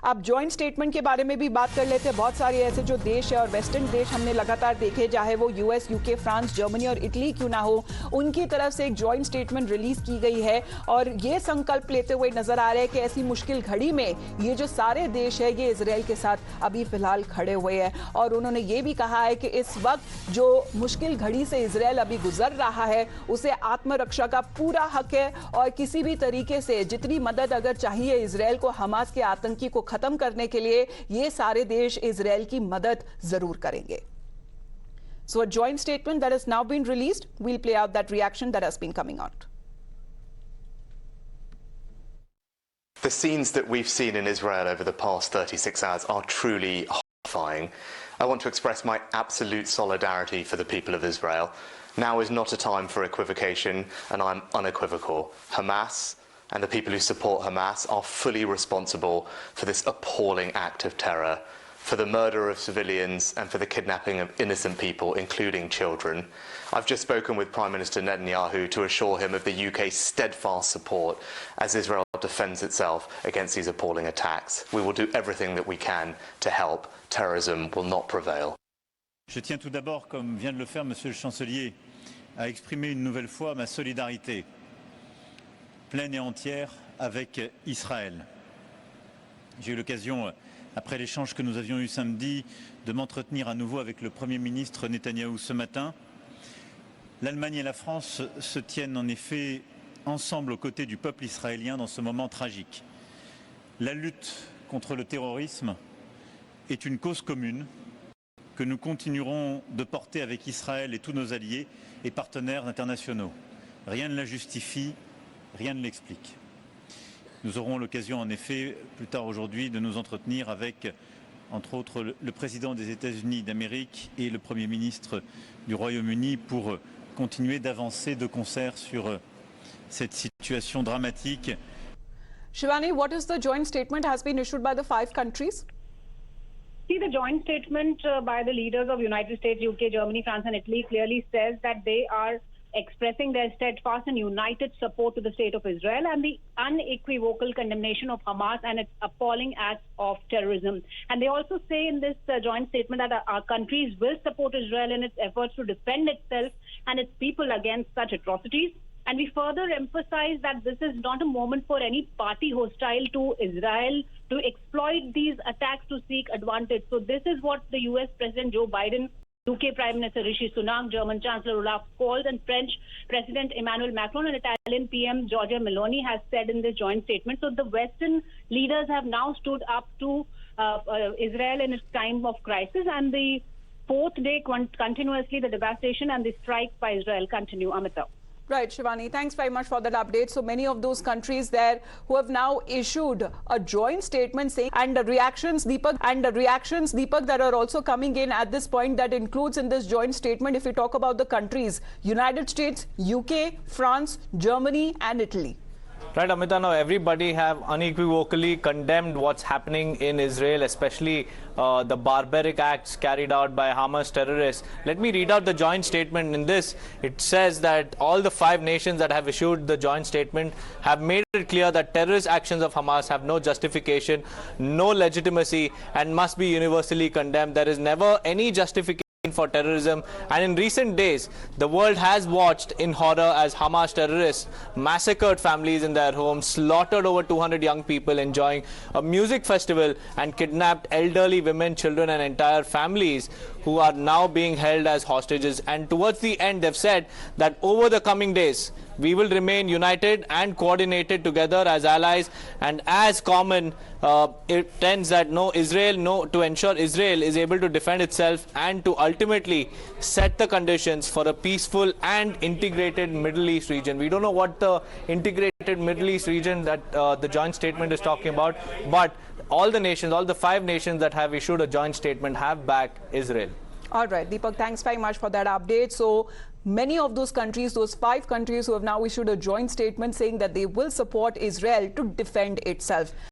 अब joint statement के बारे में भी बात कर लेते हैं। बहुत सारे ऐसे जो देश है और वेस्टर्न देश हमने लगातार देखे, चाहे वो यूएस, यूके, फ्रांस, जर्मनी और इटली क्यों ना हो, उनकी तरफ से एक जॉइंट स्टेटमेंट रिलीज की गई है और ये संकल्प लेते हुए नजर आ रहे हैं कि ऐसी मुश्किल घड़ी में ये जो सारे देश है ये इजराइल के साथ अभी फिलहाल खड़े हुए हैं। और उन्होंने ये भी कहा है कि इस वक्त जो मुश्किल घड़ी से इजराइल अभी गुजर रहा है उसे आत्मरक्षा का पूरा हक है और किसी भी तरीके से जितनी मदद अगर चाहिए इजराइल को हमास के आतंकी को खत्म करने के लिए, ये सारे देश इजराइल की मदद जरूर करेंगे। So a joint statement that has now been released, we'll play out that reaction that has been coming out. The scenes that we've seen in Israel over the past 36 hours are truly horrifying. I want to express my absolute solidarity for the people of Israel. Now is not a time for equivocation, and I'm unequivocal. Hamas and the people who support Hamas are fully responsible for this appalling act of terror, for the murder of civilians and for the kidnapping of innocent people, including children. I've just spoken with Prime Minister Netanyahu to assure him of the UK's steadfast support as Israel defends itself against these appalling attacks. We will do everything that we can to help. Terrorism will not prevail. Je tiens tout d'abord, comme vient de le faire Monsieur le Chancelier, à exprimer une nouvelle fois ma solidarité pleine et entière avec Israël. J'ai eu l'occasion, après l'échange que nous avions eu samedi, de m'entretenir à nouveau avec le Premier ministre Netanyahou ce matin. L'Allemagne et la France se tiennent en effet ensemble aux côtés du peuple israélien dans ce moment tragique. La lutte contre le terrorisme est une cause commune que nous continuerons de porter avec Israël et tous nos alliés et partenaires internationaux. Rien ne la justifie, rien ne l'explique. Nous aurons l'occasion en effet plus tard aujourd'hui de nous entretenir avec entre autres le président des États-Unis d'Amérique et le Premier ministre du Royaume-Uni pour continuer d'avancer de concert sur cette situation dramatique. Shivani, what is the joint statement has been issued by the 5 countries? See, the joint statement by the leaders of United States, UK, Germany, France and Italy clearly says that they are expressing their steadfast and united support to the state of Israel and the unequivocal condemnation of Hamas and its appalling acts of terrorism. And they also say in this joint statement that our countries will support Israel in its efforts to defend itself and its people against such atrocities. And we further emphasize that this is not a moment for any party hostile to Israel to exploit these attacks to seek advantage. So this is what the US President Joe Biden, UK Prime Minister Rishi Sunak, German Chancellor Olaf Scholz and French President Emmanuel Macron and Italian PM Giorgia Meloni has said in this joint statement. So the Western leaders have now stood up to Israel in its time of crisis, and the 4th day continuously the devastation and the strikes by Israel continue. Amita. Right, Shivani, thanks very much for that update. So many of those countries there who have now issued a joint statement saying, and the reactions, Deepak, that are also coming in at this point, that includes in this joint statement, if we talk about the countries, United States, UK, France, Germany and Italy. Right, Amita, now everybody have unequivocally condemned what's happening in Israel, especially the barbaric acts carried out by Hamas terrorists. Let me read out the joint statement. In this, it says that all the 5 nations that have issued the joint statement have made it clear that terrorist actions of Hamas have no justification, no legitimacy, and must be universally condemned. There is never any justification for terrorism, and in recent days the world has watched in horror as Hamas terrorists massacred families in their homes, slaughtered over 200 young people enjoying a music festival, and kidnapped elderly women, children and entire families who are now being held as hostages. And towards the end they've said that over the coming days we will remain united and coordinated together as allies, and as common it tends that to ensure Israel is able to defend itself and to ultimately set the conditions for a peaceful and integrated Middle East region. We don't know what the integrated Middle East region that the joint statement is talking about, but all the nations, all the 5 nations that have issued a joint statement have backed Israel. All right, Deepak, thanks very much for that update. So many of those countries, those 5 countries who have now issued a joint statement saying that they will support Israel to defend itself.